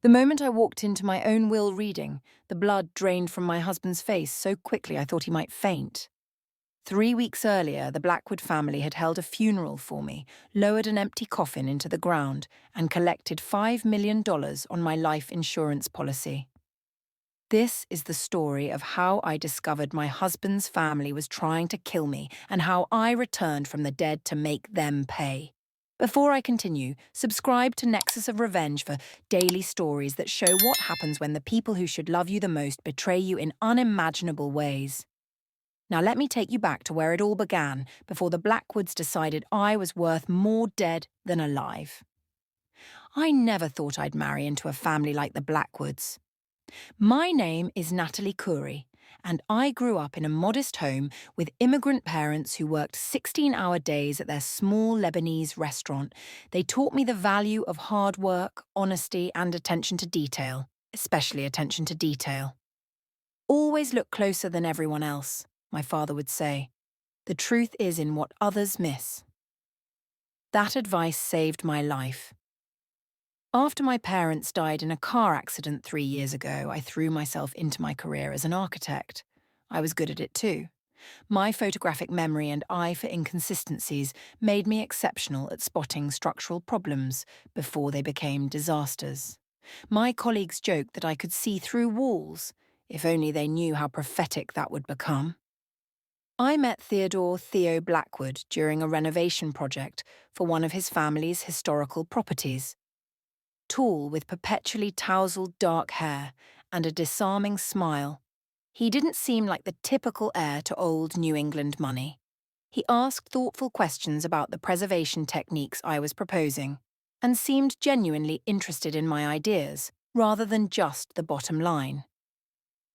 The moment I walked into my own will reading, the blood drained from my husband's face so quickly I thought he might faint. 3 weeks earlier, the Blackwood family had held a funeral for me, lowered an empty coffin into the ground, and collected $5 million on my life insurance policy. This is the story of how I discovered my husband's family was trying to kill me and how I returned from the dead to make them pay. Before I continue, subscribe to Nexus of Revenge for daily stories that show what happens when the people who should love you the most betray you in unimaginable ways. Now let me take you back to where it all began, before the Blackwoods decided I was worth more dead than alive. I never thought I'd marry into a family like the Blackwoods. My name is Natalie Curry, and I grew up in a modest home with immigrant parents who worked 16-hour days at their small Lebanese restaurant. They taught me the value of hard work, honesty, and attention to detail, especially attention to detail. Always look closer than everyone else, my father would say. The truth is in what others miss. That advice saved my life. After my parents died in a car accident 3 years ago, I threw myself into my career as an architect. I was good at it too. My photographic memory and eye for inconsistencies made me exceptional at spotting structural problems before they became disasters. My colleagues joked that I could see through walls, if only they knew how prophetic that would become. I met Theo Blackwood during a renovation project for one of his family's historical properties. Tall, with perpetually tousled dark hair and a disarming smile, he didn't seem like the typical heir to old New England money. He asked thoughtful questions about the preservation techniques I was proposing, and seemed genuinely interested in my ideas, rather than just the bottom line.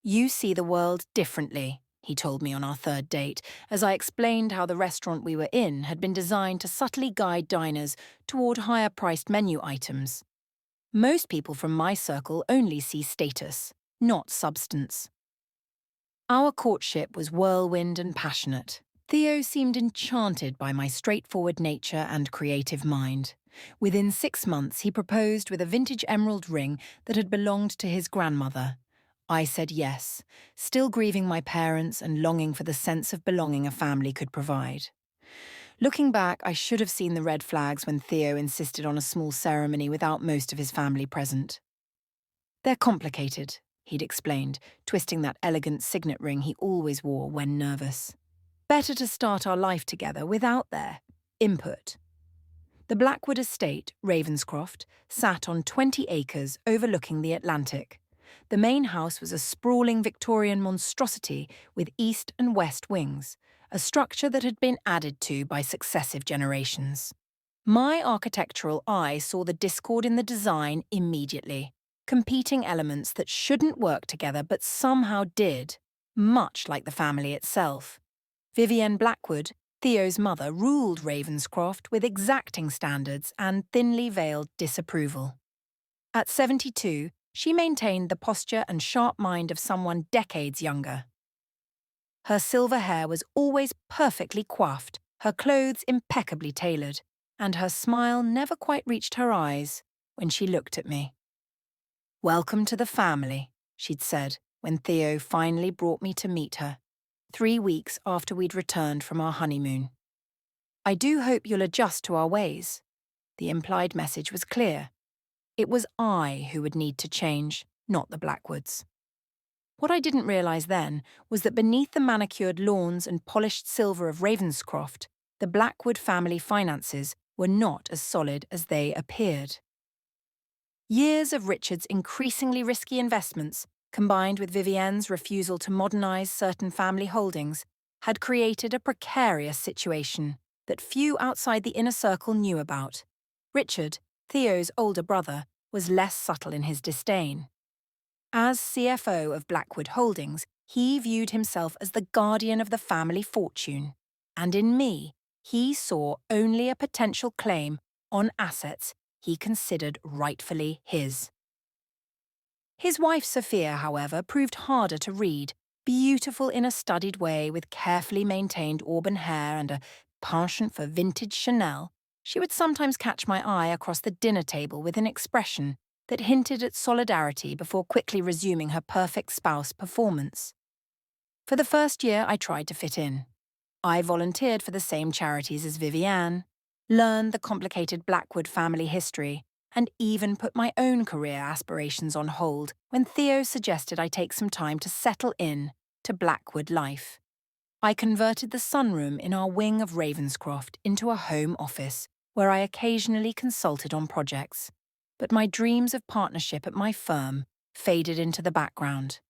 "You see the world differently," he told me on our third date, as I explained how the restaurant we were in had been designed to subtly guide diners toward higher-priced menu items. "Most people from my circle only see status, not substance." Our courtship was whirlwind and passionate. Theo seemed enchanted by my straightforward nature and creative mind. Within 6 months, he proposed with a vintage emerald ring that had belonged to his grandmother. I said yes, still grieving my parents and longing for the sense of belonging a family could provide. Looking back, I should have seen the red flags when Theo insisted on a small ceremony without most of his family present. "They're complicated," he'd explained, twisting that elegant signet ring he always wore when nervous. "Better to start our life together without their input." The Blackwood estate, Ravenscroft, sat on 20 acres overlooking the Atlantic. The main house was a sprawling Victorian monstrosity with east and west wings, a structure that had been added to by successive generations. My architectural eye saw the discord in the design immediately, competing elements that shouldn't work together but somehow did, much like the family itself. Vivienne Blackwood, Theo's mother, ruled Ravenscroft with exacting standards and thinly veiled disapproval. At 72, she maintained the posture and sharp mind of someone decades younger. Her silver hair was always perfectly coiffed, her clothes impeccably tailored, and her smile never quite reached her eyes when she looked at me. "Welcome to the family," she'd said when Theo finally brought me to meet her, 3 weeks after we'd returned from our honeymoon. "I do hope you'll adjust to our ways." The implied message was clear. It was I who would need to change, not the Blackwoods. What I didn't realize then was that beneath the manicured lawns and polished silver of Ravenscroft, the Blackwood family finances were not as solid as they appeared. Years of Richard's increasingly risky investments, combined with Vivienne's refusal to modernize certain family holdings, had created a precarious situation that few outside the inner circle knew about. Richard, Theo's older brother, was less subtle in his disdain. As CFO of Blackwood Holdings, he viewed himself as the guardian of the family fortune, and in me, he saw only a potential claim on assets he considered rightfully his. His wife Sophia, however, proved harder to read, beautiful in a studied way with carefully maintained auburn hair and a penchant for vintage Chanel. She would sometimes catch my eye across the dinner table with an expression that hinted at solidarity before quickly resuming her perfect spouse performance. For the first year, I tried to fit in. I volunteered for the same charities as Vivienne, learned the complicated Blackwood family history, and even put my own career aspirations on hold when Theo suggested I take some time to settle in to Blackwood life. I converted the sunroom in our wing of Ravenscroft into a home office where I occasionally consulted on projects, but my dreams of partnership at my firm faded into the background.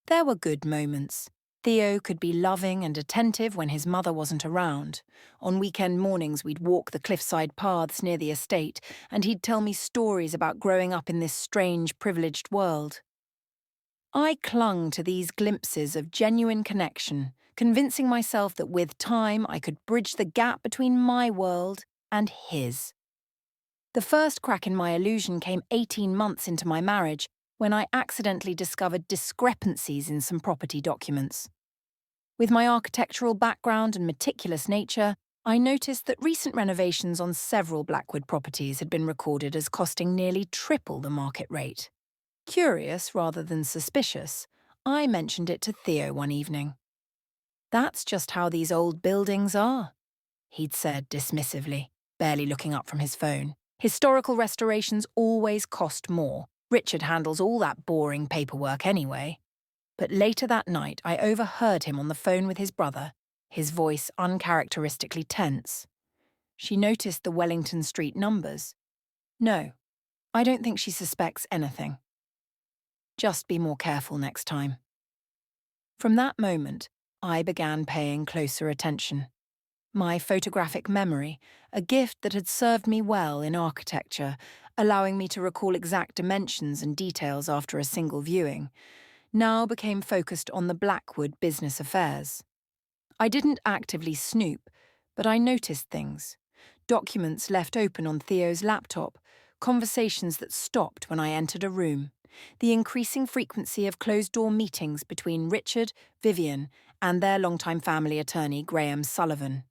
There were good moments. Theo could be loving and attentive when his mother wasn't around. On weekend mornings, we'd walk the cliffside paths near the estate, and he'd tell me stories about growing up in this strange, privileged world. I clung to these glimpses of genuine connection, convincing myself that with time I could bridge the gap between my world and his. The first crack in my illusion came 18 months into my marriage, when I accidentally discovered discrepancies in some property documents. With my architectural background and meticulous nature, I noticed that recent renovations on several Blackwood properties had been recorded as costing nearly triple the market rate. Curious rather than suspicious, I mentioned it to Theo one evening. "That's just how these old buildings are," he'd said dismissively, barely looking up from his phone. "Historical restorations always cost more. Richard handles all that boring paperwork anyway." But later that night, I overheard him on the phone with his brother, his voice uncharacteristically tense. "She noticed the Wellington Street numbers." "No, I don't think she suspects anything. Just be more careful next time." From that moment, I began paying closer attention. My photographic memory, a gift that had served me well in architecture, allowing me to recall exact dimensions and details after a single viewing, now became focused on the Blackwood business affairs. I didn't actively snoop, but I noticed things. Documents left open on Theo's laptop, conversations that stopped when I entered a room, the increasing frequency of closed-door meetings between Richard, Vivian, and their longtime family attorney, Graham Sullivan.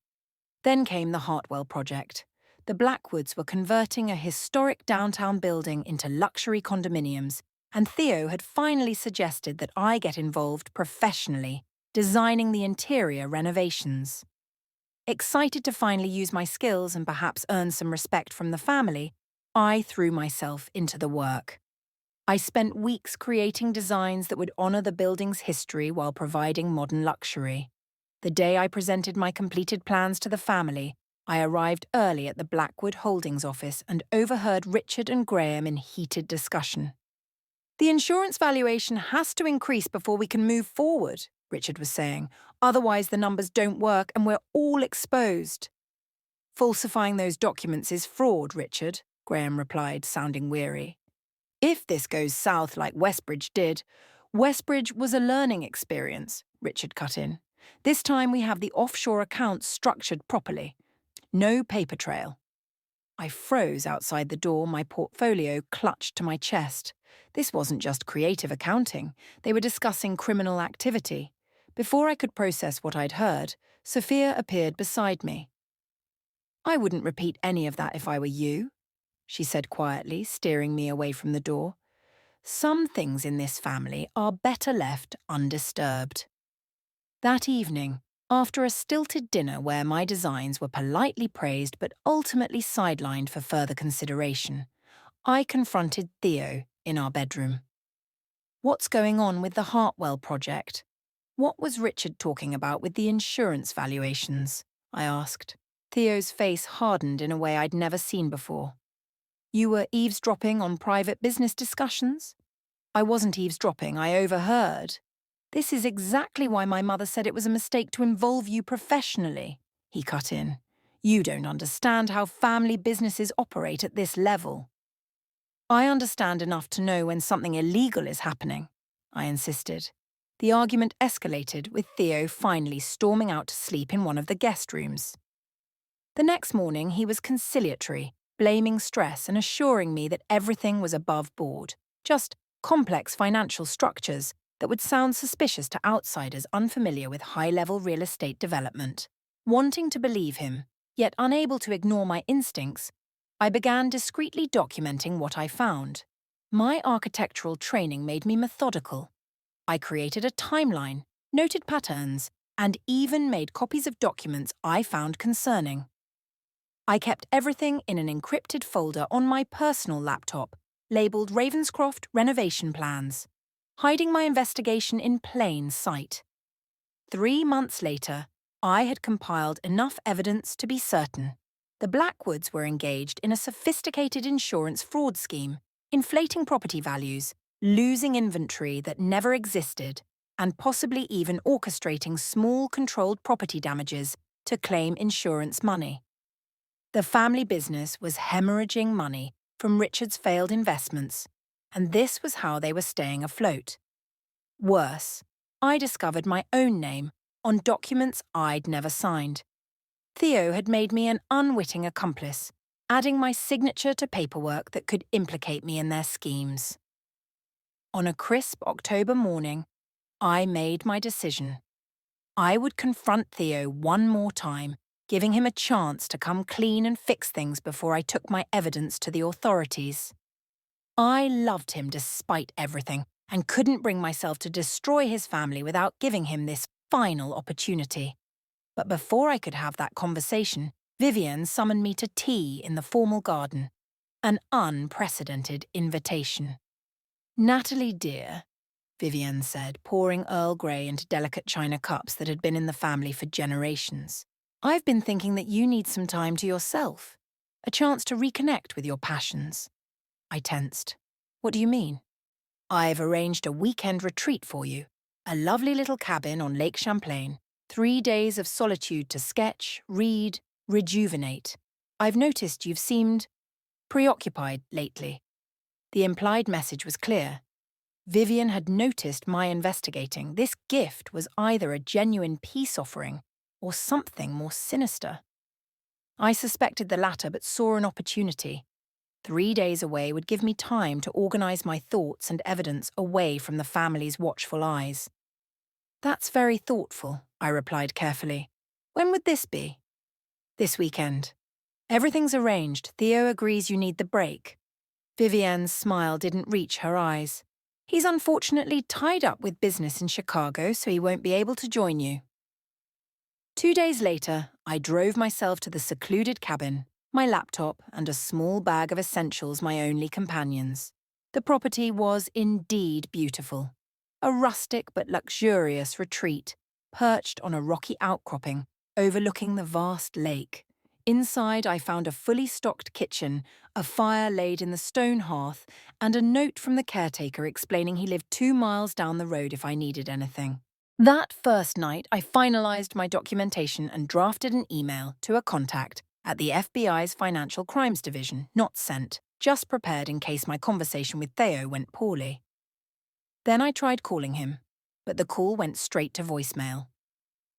Then came the Hartwell project. The Blackwoods were converting a historic downtown building into luxury condominiums, and Theo had finally suggested that I get involved professionally, designing the interior renovations. Excited to finally use my skills and perhaps earn some respect from the family, I threw myself into the work. I spent weeks creating designs that would honour the building's history while providing modern luxury. The day I presented my completed plans to the family, I arrived early at the Blackwood Holdings office and overheard Richard and Graham in heated discussion. "The insurance valuation has to increase before we can move forward," Richard was saying. "Otherwise the numbers don't work and we're all exposed." "Falsifying those documents is fraud, Richard," Graham replied, sounding weary. "If this goes south like Westbridge did—" "Westbridge was a learning experience," Richard cut in. "This time we have the offshore accounts structured properly. No paper trail." I froze outside the door, my portfolio clutched to my chest. This wasn't just creative accounting. They were discussing criminal activity. Before I could process what I'd heard, Sophia appeared beside me. "I wouldn't repeat any of that if I were you," she said quietly, steering me away from the door. "Some things in this family are better left undisturbed." That evening, after a stilted dinner where my designs were politely praised but ultimately sidelined for further consideration, I confronted Theo in our bedroom. "What's going on with the Hartwell project? What was Richard talking about with the insurance valuations?" I asked. Theo's face hardened in a way I'd never seen before. "You were eavesdropping on private business discussions?" "I wasn't eavesdropping, I overheard." "This is exactly why my mother said it was a mistake to involve you professionally," he cut in. "You don't understand how family businesses operate at this level." "I understand enough to know when something illegal is happening," I insisted. The argument escalated, with Theo finally storming out to sleep in one of the guest rooms. The next morning he was conciliatory, blaming stress and assuring me that everything was above board, just complex financial structures that would sound suspicious to outsiders unfamiliar with high-level real estate development. Wanting to believe him, yet unable to ignore my instincts, I began discreetly documenting what I found. My architectural training made me methodical. I created a timeline, noted patterns, and even made copies of documents I found concerning. I kept everything in an encrypted folder on my personal laptop, labelled Ravenscroft Renovation Plans, hiding my investigation in plain sight. 3 months later, I had compiled enough evidence to be certain. The Blackwoods were engaged in a sophisticated insurance fraud scheme, inflating property values, losing inventory that never existed, and possibly even orchestrating small controlled property damages to claim insurance money. The family business was hemorrhaging money from Richard's failed investments, and this was how they were staying afloat. Worse, I discovered my own name on documents I'd never signed. Theo had made me an unwitting accomplice, adding my signature to paperwork that could implicate me in their schemes. On a crisp October morning, I made my decision. I would confront Theo one more time, giving him a chance to come clean and fix things before I took my evidence to the authorities. I loved him despite everything and couldn't bring myself to destroy his family without giving him this final opportunity. But before I could have that conversation, Vivian summoned me to tea in the formal garden. An unprecedented invitation. "Natalie, dear," Vivian said, pouring Earl Grey into delicate china cups that had been in the family for generations. "I've been thinking that you need some time to yourself, a chance to reconnect with your passions." I tensed. "What do you mean?" "I've arranged a weekend retreat for you. A lovely little cabin on Lake Champlain. 3 days of solitude to sketch, read, rejuvenate. I've noticed you've seemed preoccupied lately." The implied message was clear. Vivian had noticed my investigating. This gift was either a genuine peace offering or something more sinister. I suspected the latter but saw an opportunity. 3 days away would give me time to organise my thoughts and evidence away from the family's watchful eyes. "That's very thoughtful," I replied carefully. "When would this be?" "This weekend. Everything's arranged. Theo agrees you need the break." Vivian's smile didn't reach her eyes. "He's unfortunately tied up with business in Chicago, so he won't be able to join you." 2 days later, I drove myself to the secluded cabin, my laptop and a small bag of essentials my only companions. The property was indeed beautiful. A rustic but luxurious retreat, perched on a rocky outcropping, overlooking the vast lake. Inside, I found a fully stocked kitchen, a fire laid in the stone hearth, and a note from the caretaker explaining he lived 2 miles down the road if I needed anything. That first night, I finalised my documentation and drafted an email to a contact at the FBI's Financial Crimes Division, not sent, just prepared in case my conversation with Theo went poorly. Then I tried calling him, but the call went straight to voicemail.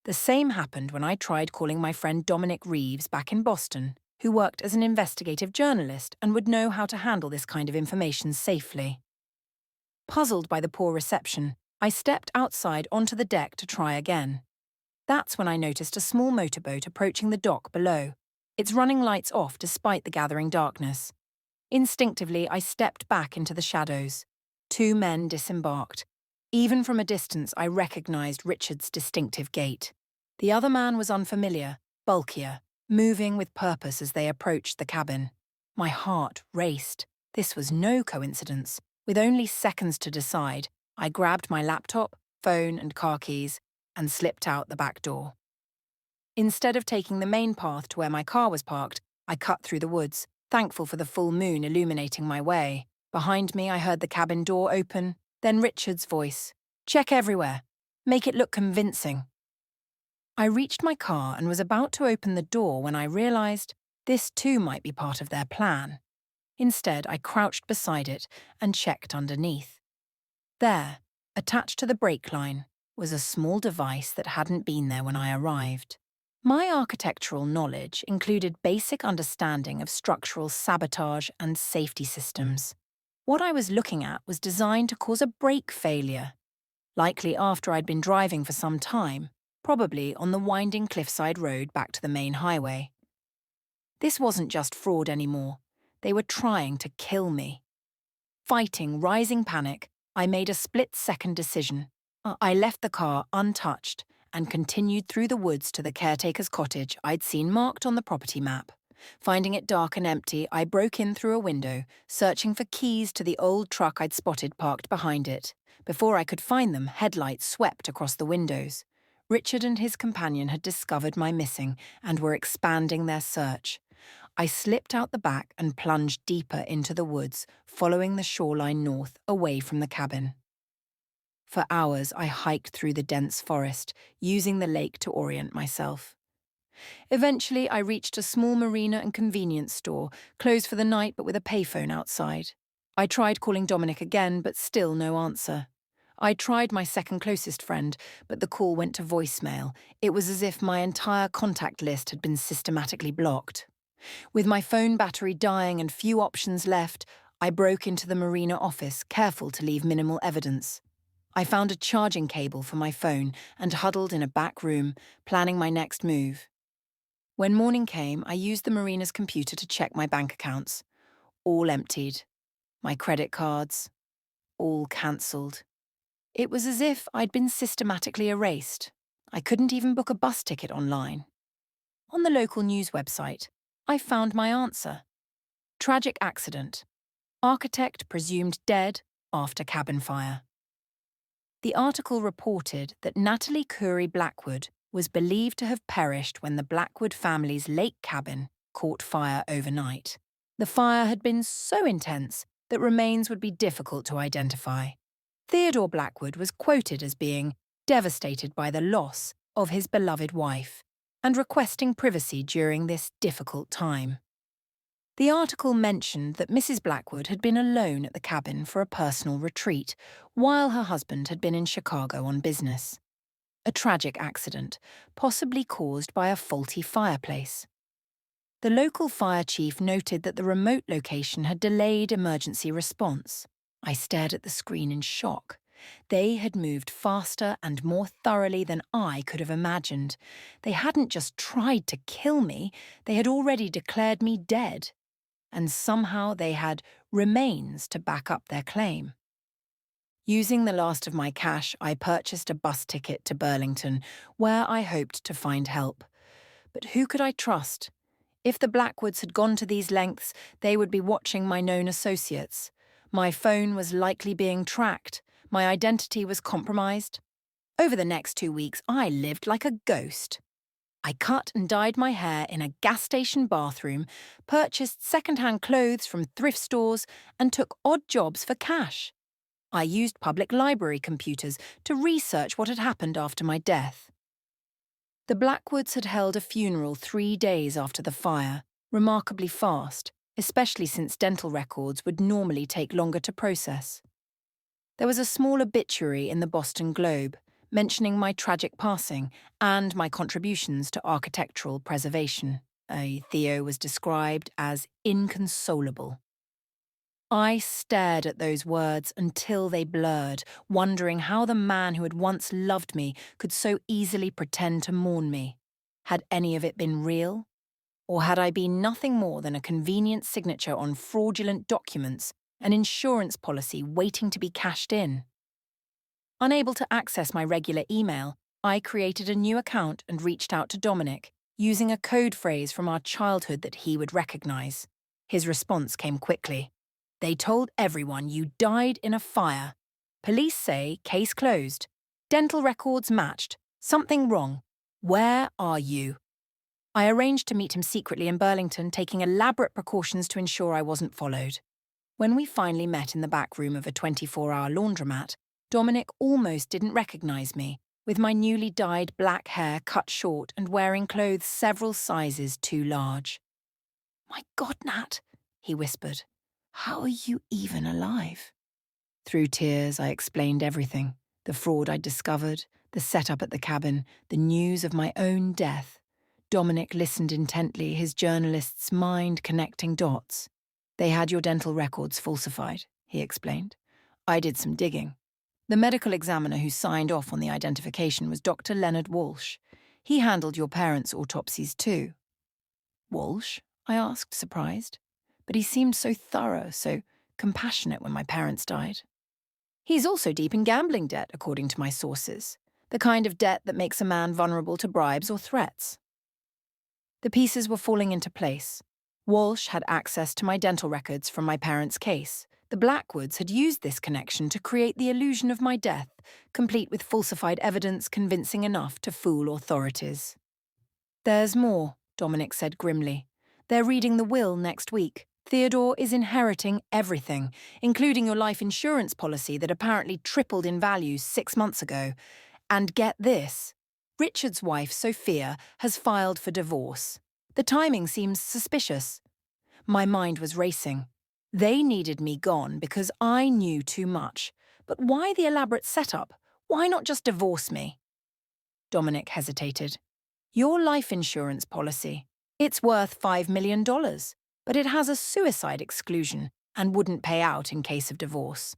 The same happened when I tried calling my friend Dominic Reeves back in Boston, who worked as an investigative journalist and would know how to handle this kind of information safely. Puzzled by the poor reception, I stepped outside onto the deck to try again. That's when I noticed a small motorboat approaching the dock below, its running lights off despite the gathering darkness. Instinctively, I stepped back into the shadows. 2 men disembarked. Even from a distance, I recognized Richard's distinctive gait. The other man was unfamiliar, bulkier, moving with purpose as they approached the cabin. My heart raced. This was no coincidence. With only seconds to decide, I grabbed my laptop, phone, and car keys and slipped out the back door. Instead of taking the main path to where my car was parked, I cut through the woods, thankful for the full moon illuminating my way. Behind me, I heard the cabin door open, then Richard's voice. "Check everywhere. Make it look convincing." I reached my car and was about to open the door when I realised this too might be part of their plan. Instead, I crouched beside it and checked underneath. There, attached to the brake line, was a small device that hadn't been there when I arrived. My architectural knowledge included basic understanding of structural sabotage and safety systems. What I was looking at was designed to cause a brake failure, likely after I'd been driving for some time, probably on the winding cliffside road back to the main highway. This wasn't just fraud anymore. They were trying to kill me. Fighting rising panic, I made a split-second decision. I left the car untouched and continued through the woods to the caretaker's cottage I'd seen marked on the property map. Finding it dark and empty, I broke in through a window, searching for keys to the old truck I'd spotted parked behind it. Before I could find them, headlights swept across the windows. Richard and his companion had discovered my missing and were expanding their search. I slipped out the back and plunged deeper into the woods, following the shoreline north, away from the cabin. For hours, I hiked through the dense forest, using the lake to orient myself. Eventually, I reached a small marina and convenience store, closed for the night but with a payphone outside. I tried calling Dominic again, but still no answer. I tried my second closest friend, but the call went to voicemail. It was as if my entire contact list had been systematically blocked. With my phone battery dying and few options left, I broke into the marina office, careful to leave minimal evidence. I found a charging cable for my phone and huddled in a back room, planning my next move. When morning came, I used the marina's computer to check my bank accounts. All emptied. My credit cards, all cancelled. It was as if I'd been systematically erased. I couldn't even book a bus ticket online. On the local news website, I found my answer. Tragic accident. Architect presumed dead after cabin fire. The article reported that Natalie Curry Blackwood was believed to have perished when the Blackwood family's lake cabin caught fire overnight. The fire had been so intense that remains would be difficult to identify. Theodore Blackwood was quoted as being devastated by the loss of his beloved wife and requesting privacy during this difficult time. The article mentioned that Mrs. Blackwood had been alone at the cabin for a personal retreat, while her husband had been in Chicago on business. A tragic accident, possibly caused by a faulty fireplace. The local fire chief noted that the remote location had delayed emergency response. I stared at the screen in shock. They had moved faster and more thoroughly than I could have imagined. They hadn't just tried to kill me, they had already declared me dead. And somehow they had remains to back up their claim. Using the last of my cash, I purchased a bus ticket to Burlington, where I hoped to find help. But who could I trust? If the Blackwoods had gone to these lengths, they would be watching my known associates. My phone was likely being tracked. My identity was compromised. Over the next 2 weeks, I lived like a ghost. I cut and dyed my hair in a gas station bathroom, purchased second-hand clothes from thrift stores, and took odd jobs for cash. I used public library computers to research what had happened after my death. The Blackwoods had held a funeral 3 days after the fire, remarkably fast, especially since dental records would normally take longer to process. There was a small obituary in the Boston Globe, mentioning my tragic passing and my contributions to architectural preservation. Theo was described as inconsolable. I stared at those words until they blurred, wondering how the man who had once loved me could so easily pretend to mourn me. Had any of it been real? Or had I been nothing more than a convenient signature on fraudulent documents, an insurance policy waiting to be cashed in? Unable to access my regular email, I created a new account and reached out to Dominic, using a code phrase from our childhood that he would recognize. His response came quickly. They told everyone you died in a fire. Police say case closed. Dental records matched. Something wrong. Where are you? I arranged to meet him secretly in Burlington, taking elaborate precautions to ensure I wasn't followed. When we finally met in the back room of a 24-hour laundromat, Dominic almost didn't recognize me, with my newly dyed black hair cut short and wearing clothes several sizes too large. "My God, Nat," he whispered. "How are you even alive?" Through tears, I explained everything. The fraud I'd discovered, the setup at the cabin, the news of my own death. Dominic listened intently, his journalist's mind connecting dots. "They had your dental records falsified," he explained. "I did some digging. The medical examiner who signed off on the identification was Dr. Leonard Walsh. He handled your parents' autopsies too." "Walsh?" I asked, surprised. But he seemed so thorough, so compassionate when my parents died. He's also deep in gambling debt, according to my sources, the kind of debt that makes a man vulnerable to bribes or threats. The pieces were falling into place. Walsh had access to my dental records from my parents' case. The Blackwoods had used this connection to create the illusion of my death, complete with falsified evidence convincing enough to fool authorities. "There's more," Dominic said grimly. "They're reading the will next week. Theodore is inheriting everything, including your life insurance policy that apparently tripled in value 6 months ago. And get this, Richard's wife, Sophia, has filed for divorce. The timing seems suspicious." My mind was racing. They needed me gone because I knew too much. But why the elaborate setup? Why not just divorce me? Dominic hesitated. "Your life insurance policy. It's worth $5 million, but it has a suicide exclusion and wouldn't pay out in case of divorce."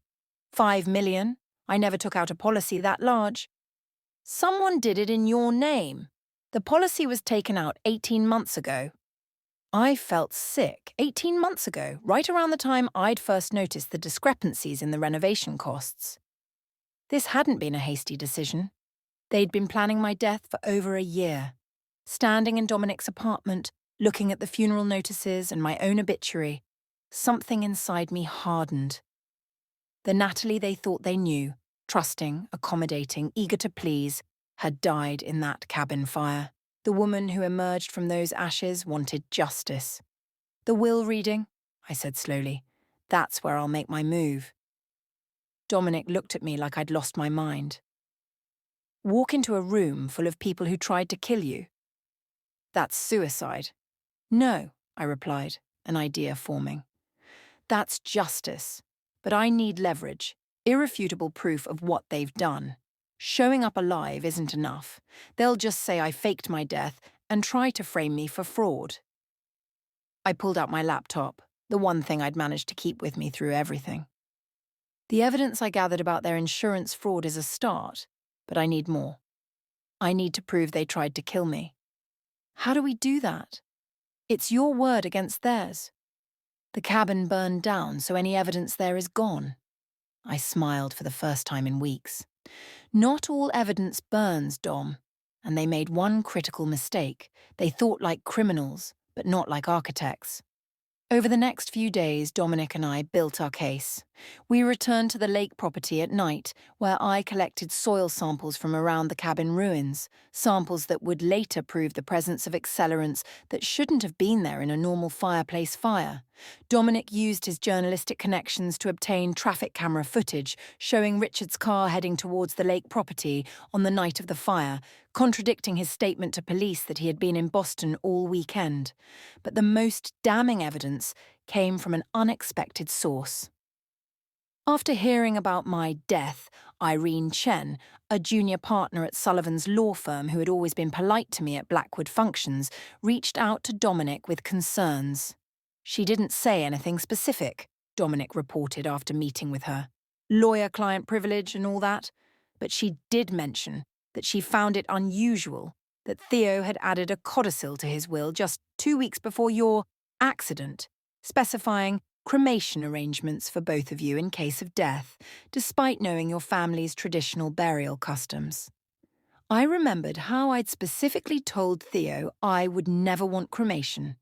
$5 million? I never took out a policy that large. "Someone did it in your name. The policy was taken out 18 months ago." I felt sick 18 months ago, right around the time I'd first noticed the discrepancies in the renovation costs. This hadn't been a hasty decision. They'd been planning my death for over a year. Standing in Dominic's apartment, looking at the funeral notices and my own obituary, something inside me hardened. The Natalie they thought they knew, trusting, accommodating, eager to please, had died in that cabin fire. The woman who emerged from those ashes wanted justice. "The will reading," I said slowly. "That's where I'll make my move." Dominic looked at me like I'd lost my mind. "Walk into a room full of people who tried to kill you. That's suicide." "No," I replied, an idea forming. "That's justice. But I need leverage, irrefutable proof of what they've done. Showing up alive isn't enough. They'll just say I faked my death and try to frame me for fraud." I pulled out my laptop, the one thing I'd managed to keep with me through everything. "The evidence I gathered about their insurance fraud is a start, but I need more. I need to prove they tried to kill me." "How do we do that?" "It's your word against theirs. The cabin burned down, so any evidence there is gone." I smiled for the first time in weeks. "Not all evidence burns, Dom." And they made one critical mistake. They thought like criminals, but not like architects. Over the next few days, Dominic and I built our case. We returned to the lake property at night, where I collected soil samples from around the cabin ruins, samples that would later prove the presence of accelerants that shouldn't have been there in a normal fireplace fire. Dominic used his journalistic connections to obtain traffic camera footage showing Richard's car heading towards the lake property on the night of the fire, contradicting his statement to police that he had been in Boston all weekend. But the most damning evidence came from an unexpected source. After hearing about my death, Irene Chen, a junior partner at Sullivan's law firm who had always been polite to me at Blackwood functions, reached out to Dominic with concerns. "She didn't say anything specific," Dominic reported after meeting with her. "Lawyer-client privilege and all that. But she did mention that she found it unusual that Theo had added a codicil to his will just 2 weeks before your accident, specifying cremation arrangements for both of you in case of death, despite knowing your family's traditional burial customs." I remembered how I'd specifically told Theo I would never want cremation,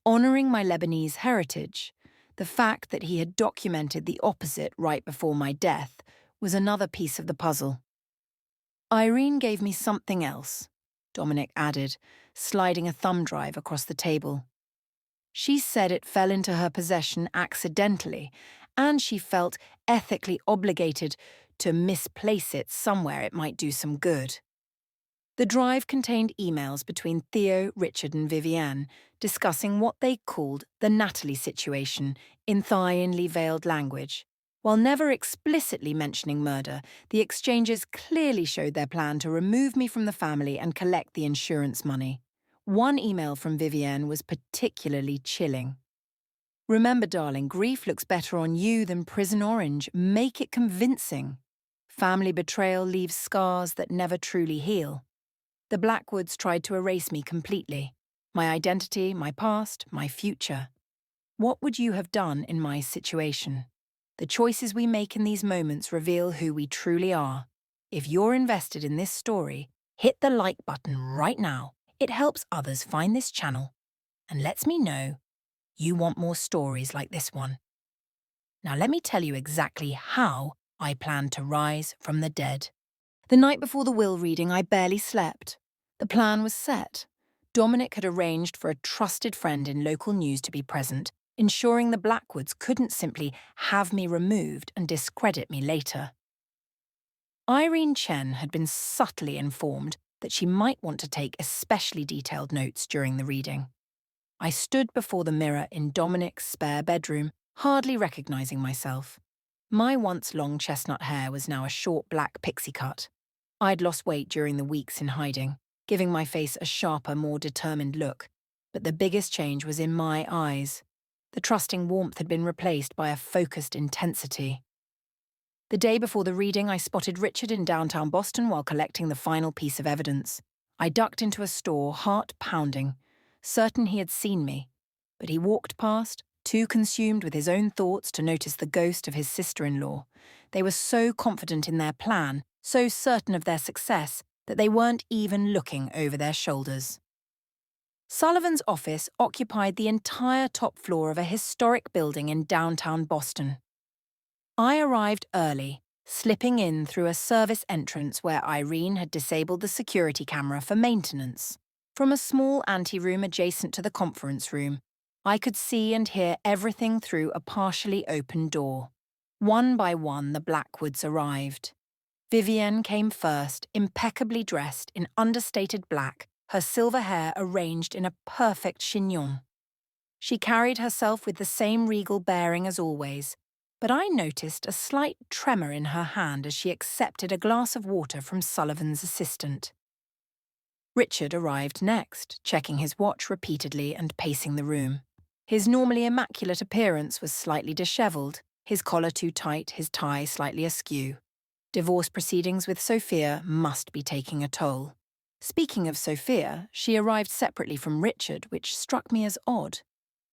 honouring my Lebanese heritage. The fact that he had documented the opposite right before my death was another piece of the puzzle. "Irene gave me something else," Dominic added, sliding a thumb drive across the table. "She said it fell into her possession accidentally, and she felt ethically obligated to misplace it somewhere it might do some good." The drive contained emails between Theo, Richard and Vivienne, discussing what they called the Natalie situation in thinly veiled language. While never explicitly mentioning murder, the exchanges clearly showed their plan to remove me from the family and collect the insurance money. One email from Vivienne was particularly chilling. "Remember, darling, grief looks better on you than prison orange. Make it convincing. Family betrayal leaves scars that never truly heal. The Blackwoods tried to erase me completely. My identity, my past, my future. What would you have done in my situation?" The choices we make in these moments reveal who we truly are. If you're invested in this story, hit the like button right now. It helps others find this channel and lets me know you want more stories like this one. Now let me tell you exactly how I plan to rise from the dead. The night before the will reading, I barely slept. The plan was set. Dominic had arranged for a trusted friend in local news to be present, ensuring the Blackwoods couldn't simply have me removed and discredit me later. Irene Chen had been subtly informed that she might want to take especially detailed notes during the reading. I stood before the mirror in Dominic's spare bedroom, hardly recognizing myself. My once long chestnut hair was now a short black pixie cut. I'd lost weight during the weeks in hiding, giving my face a sharper, more determined look. But the biggest change was in my eyes. The trusting warmth had been replaced by a focused intensity. The day before the reading, I spotted Richard in downtown Boston while collecting the final piece of evidence. I ducked into a store, heart pounding, certain he had seen me. But he walked past, too consumed with his own thoughts to notice the ghost of his sister-in-law. They were so confident in their plan, so certain of their success, that they weren't even looking over their shoulders. Sullivan's office occupied the entire top floor of a historic building in downtown Boston. I arrived early, slipping in through a service entrance where Irene had disabled the security camera for maintenance. From a small anteroom adjacent to the conference room, I could see and hear everything through a partially open door. One by one, the Blackwoods arrived. Vivienne came first, impeccably dressed in understated black, her silver hair arranged in a perfect chignon. She carried herself with the same regal bearing as always, but I noticed a slight tremor in her hand as she accepted a glass of water from Sullivan's assistant. Richard arrived next, checking his watch repeatedly and pacing the room. His normally immaculate appearance was slightly dishevelled, his collar too tight, his tie slightly askew. Divorce proceedings with Sophia must be taking a toll. Speaking of Sophia, she arrived separately from Richard, which struck me as odd.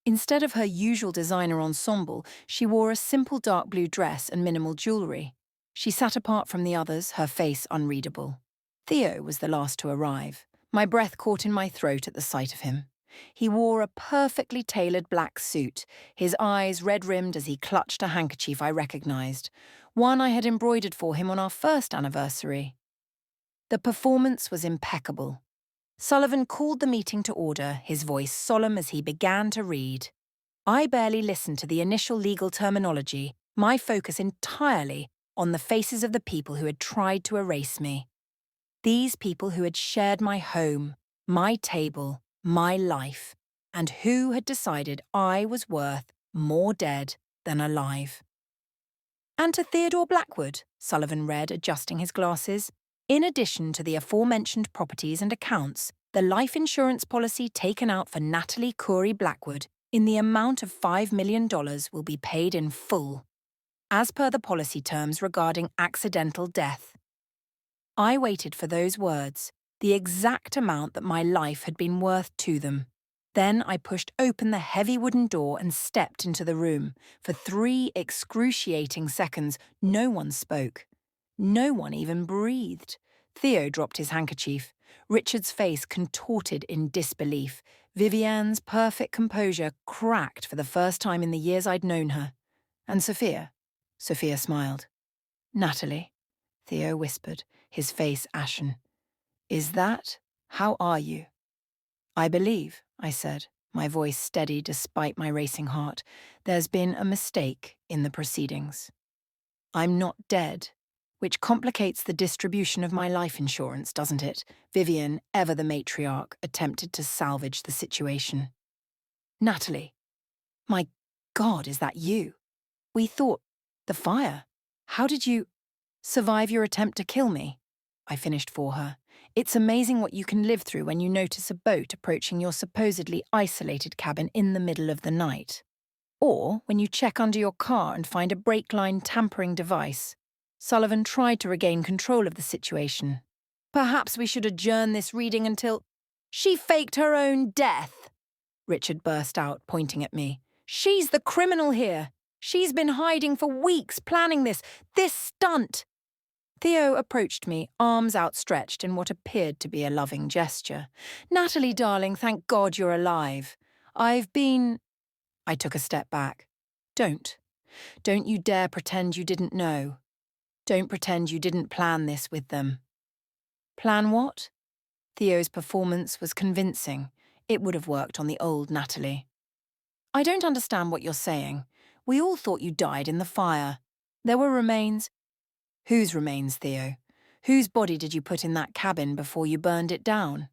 Instead of her usual designer ensemble, she wore a simple dark blue dress and minimal jewellery. She sat apart from the others, her face unreadable. Theo was the last to arrive. My breath caught in my throat at the sight of him. He wore a perfectly tailored black suit, his eyes red-rimmed as he clutched a handkerchief I recognised, one I had embroidered for him on our first anniversary. The performance was impeccable. Sullivan called the meeting to order, his voice solemn as he began to read. I barely listened to the initial legal terminology, my focus entirely on the faces of the people who had tried to erase me. These people who had shared my home, my table, my life, and who had decided I was worth more dead than alive. And to Theodore Blackwood, Sullivan read, adjusting his glasses, in addition to the aforementioned properties and accounts, the life insurance policy taken out for Natalie Corey Blackwood in the amount of $5 million will be paid in full, as per the policy terms regarding accidental death. I waited for those words, the exact amount that my life had been worth to them. Then I pushed open the heavy wooden door and stepped into the room. For 3 excruciating seconds, no one spoke. No one even breathed. Theo dropped his handkerchief. Richard's face contorted in disbelief. Vivienne's perfect composure cracked for the first time in the years I'd known her. And Sophia? Sophia smiled. Natalie, Theo whispered, his face ashen. Is that? How are you? I believe, I said, my voice steady despite my racing heart. There's been a mistake in the proceedings. I'm not dead, which complicates the distribution of my life insurance, doesn't it? Vivienne, ever the matriarch, attempted to salvage the situation. Natalie, my God, is that you? We thought, the fire. How did you survive your attempt to kill me? I finished for her. It's amazing what you can live through when you notice a boat approaching your supposedly isolated cabin in the middle of the night. Or when you check under your car and find a brake line tampering device. Sullivan tried to regain control of the situation. Perhaps we should adjourn this reading until... She faked her own death, Richard burst out, pointing at me. She's the criminal here. She's been hiding for weeks, planning this stunt. Theo approached me, arms outstretched in what appeared to be a loving gesture. Natalie, darling, thank God you're alive. I've been... I took a step back. Don't. Don't you dare pretend you didn't know. Don't pretend you didn't plan this with them. Plan what? Theo's performance was convincing. It would have worked on the old Natalie. I don't understand what you're saying. We all thought you died in the fire. There were remains. Whose remains, Theo? Whose body did you put in that cabin before you burned it down?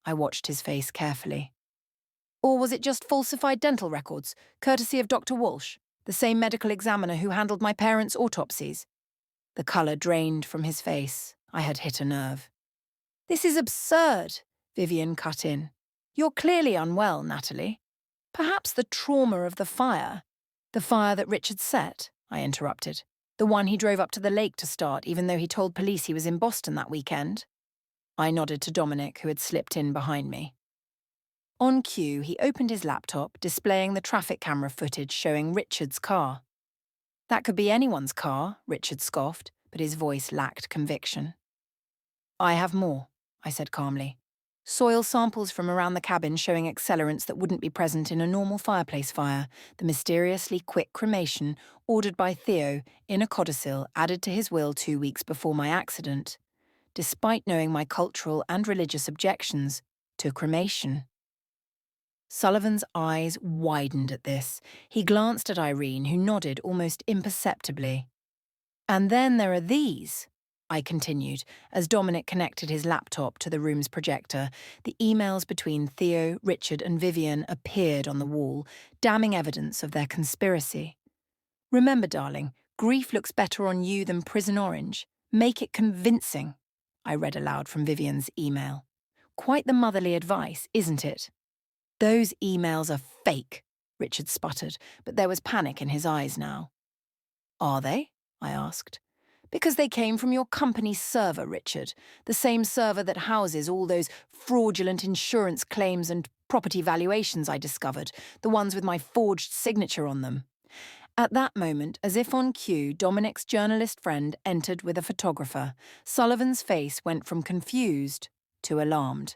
I watched his face carefully. Or was it just falsified dental records, courtesy of Dr. Walsh, the same medical examiner who handled my parents' autopsies? The colour drained from his face. I had hit a nerve. This is absurd, Vivian cut in. You're clearly unwell, Natalie. Perhaps the trauma of the fire that Richard set, I interrupted. The one he drove up to the lake to start, even though he told police he was in Boston that weekend. I nodded to Dominic, who had slipped in behind me. On cue, he opened his laptop, displaying the traffic camera footage showing Richard's car. That could be anyone's car, Richard scoffed, but his voice lacked conviction. I have more, I said calmly. Soil samples from around the cabin showing accelerants that wouldn't be present in a normal fireplace fire, the mysteriously quick cremation ordered by Theo in a codicil added to his will 2 weeks before my accident, despite knowing my cultural and religious objections to cremation. Sullivan's eyes widened at this. He glanced at Irene, who nodded almost imperceptibly. And then there are these, I continued, as Dominic connected his laptop to the room's projector. The emails between Theo, Richard and Vivian appeared on the wall, damning evidence of their conspiracy. Remember, darling, grief looks better on you than prison orange. Make it convincing, I read aloud from Vivian's email. Quite the motherly advice, isn't it? Those emails are fake, Richard sputtered, but there was panic in his eyes now. Are they? I asked. Because they came from your company's server, Richard, the same server that houses all those fraudulent insurance claims and property valuations I discovered, the ones with my forged signature on them. At that moment, as if on cue, Dominic's journalist friend entered with a photographer. Sullivan's face went from confused to alarmed.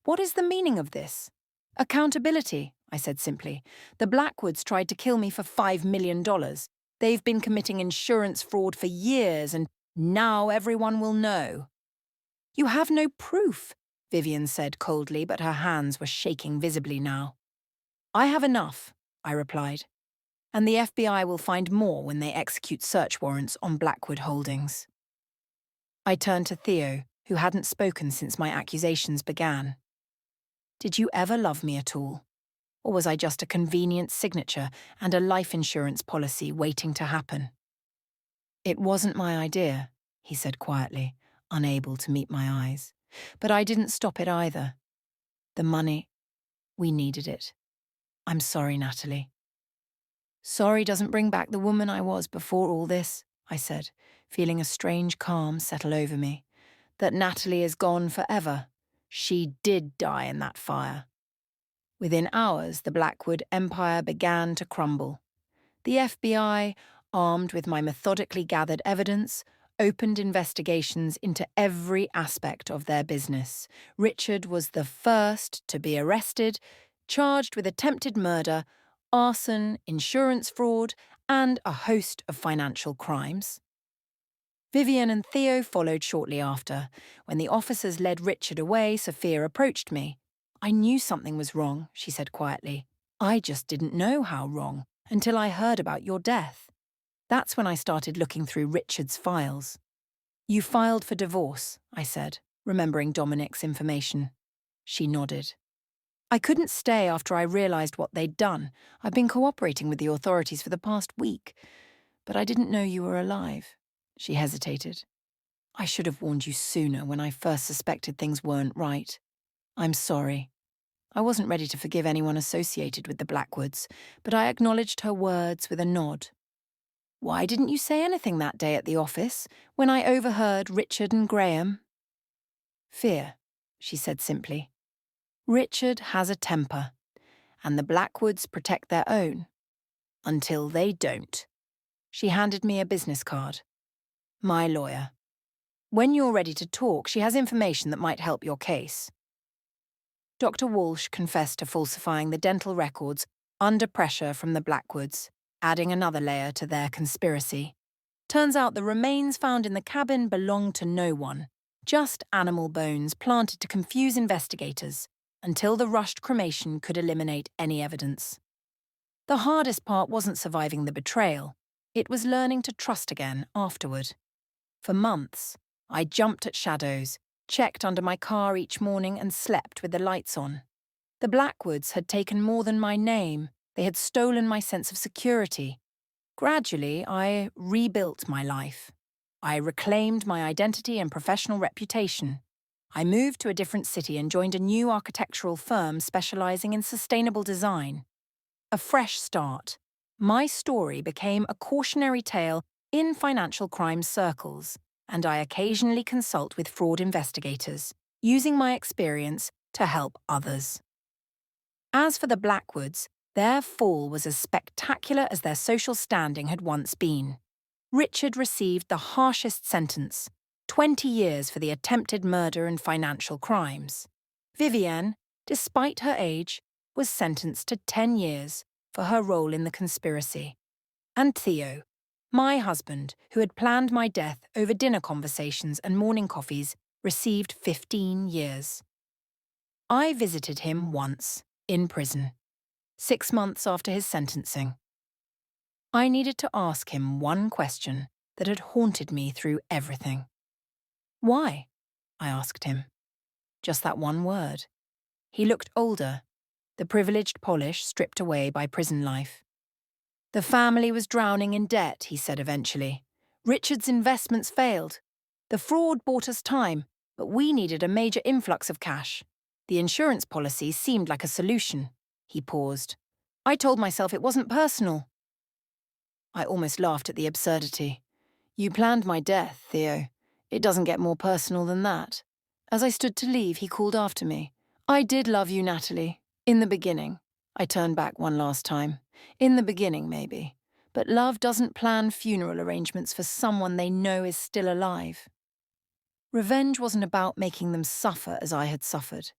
What is the meaning of this? Accountability, I said simply. The Blackwoods tried to kill me for $5 million. They've been committing insurance fraud for years, and now everyone will know. You have no proof, Vivian said coldly, but her hands were shaking visibly now. I have enough, I replied. And the FBI will find more when they execute search warrants on Blackwood Holdings. I turned to Theo, who hadn't spoken since my accusations began. Did you ever love me at all? Or was I just a convenient signature and a life insurance policy waiting to happen? It wasn't my idea, he said quietly, unable to meet my eyes. But I didn't stop it either. The money, we needed it. I'm sorry, Natalie. Sorry doesn't bring back the woman I was before all this, I said, feeling a strange calm settle over me. That Natalie is gone forever. She did die in that fire. Within hours, the Blackwood empire began to crumble. The FBI, armed with my methodically gathered evidence, opened investigations into every aspect of their business. Richard was the first to be arrested, charged with attempted murder, arson, insurance fraud, and a host of financial crimes. Vivian and Theo followed shortly after. When the officers led Richard away, Sophia approached me. I knew something was wrong, she said quietly. I just didn't know how wrong until I heard about your death. That's when I started looking through Richard's files. You filed for divorce, I said, remembering Dominic's information. She nodded. I couldn't stay after I realised what they'd done. I've been cooperating with the authorities for the past week. But I didn't know you were alive. She hesitated. I should have warned you sooner when I first suspected things weren't right. I'm sorry. I wasn't ready to forgive anyone associated with the Blackwoods, but I acknowledged her words with a nod. Why didn't you say anything that day at the office, when I overheard Richard and Graham? Fear, she said simply. Richard has a temper, and the Blackwoods protect their own. Until they don't. She handed me a business card. My lawyer. When you're ready to talk, she has information that might help your case. Dr. Walsh confessed to falsifying the dental records under pressure from the Blackwoods, adding another layer to their conspiracy. Turns out the remains found in the cabin belonged to no one, just animal bones planted to confuse investigators until the rushed cremation could eliminate any evidence. The hardest part wasn't surviving the betrayal, it was learning to trust again afterward. For months, I jumped at shadows, checked under my car each morning and slept with the lights on. The Blackwoods had taken more than my name, they had stolen my sense of security. Gradually, I rebuilt my life. I reclaimed my identity and professional reputation. I moved to a different city and joined a new architectural firm specializing in sustainable design. A fresh start. My story became a cautionary tale in financial crime circles, and I occasionally consult with fraud investigators, using my experience to help others. As for the Blackwoods, their fall was as spectacular as their social standing had once been. Richard received the harshest sentence, 20 years for the attempted murder and financial crimes. Vivienne, despite her age, was sentenced to 10 years for her role in the conspiracy. And Theo, my husband, who had planned my death over dinner conversations and morning coffees, received 15 years. I visited him once, in prison, 6 months after his sentencing. I needed to ask him one question that had haunted me through everything. Why? I asked him. Just that one word. He looked older, the privileged polish stripped away by prison life. The family was drowning in debt, he said eventually. Richard's investments failed. The fraud bought us time, but we needed a major influx of cash. The insurance policy seemed like a solution. He paused. I told myself it wasn't personal. I almost laughed at the absurdity. You planned my death, Theo. It doesn't get more personal than that. As I stood to leave, he called after me. I did love you, Natalie. In the beginning. I turned back one last time. In the beginning, maybe. But love doesn't plan funeral arrangements for someone they know is still alive. Revenge wasn't about making them suffer as I had suffered.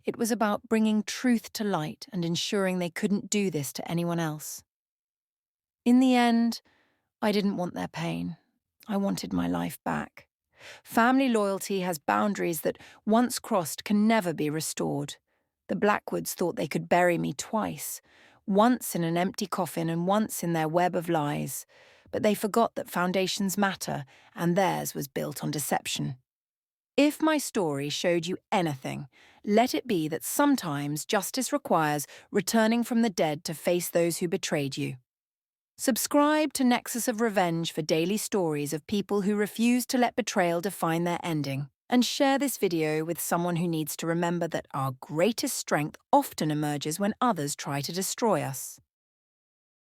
It was about bringing truth to light and ensuring they couldn't do this to anyone else. In the end, I didn't want their pain. I wanted my life back. Family loyalty has boundaries that, once crossed, can never be restored. The Blackwoods thought they could bury me twice, once in an empty coffin and once in their web of lies. But they forgot that foundations matter, and theirs was built on deception. If my story showed you anything, let it be that sometimes justice requires returning from the dead to face those who betrayed you. Subscribe to Nexus of Revenge for daily stories of people who refuse to let betrayal define their ending. And share this video with someone who needs to remember that our greatest strength often emerges when others try to destroy us.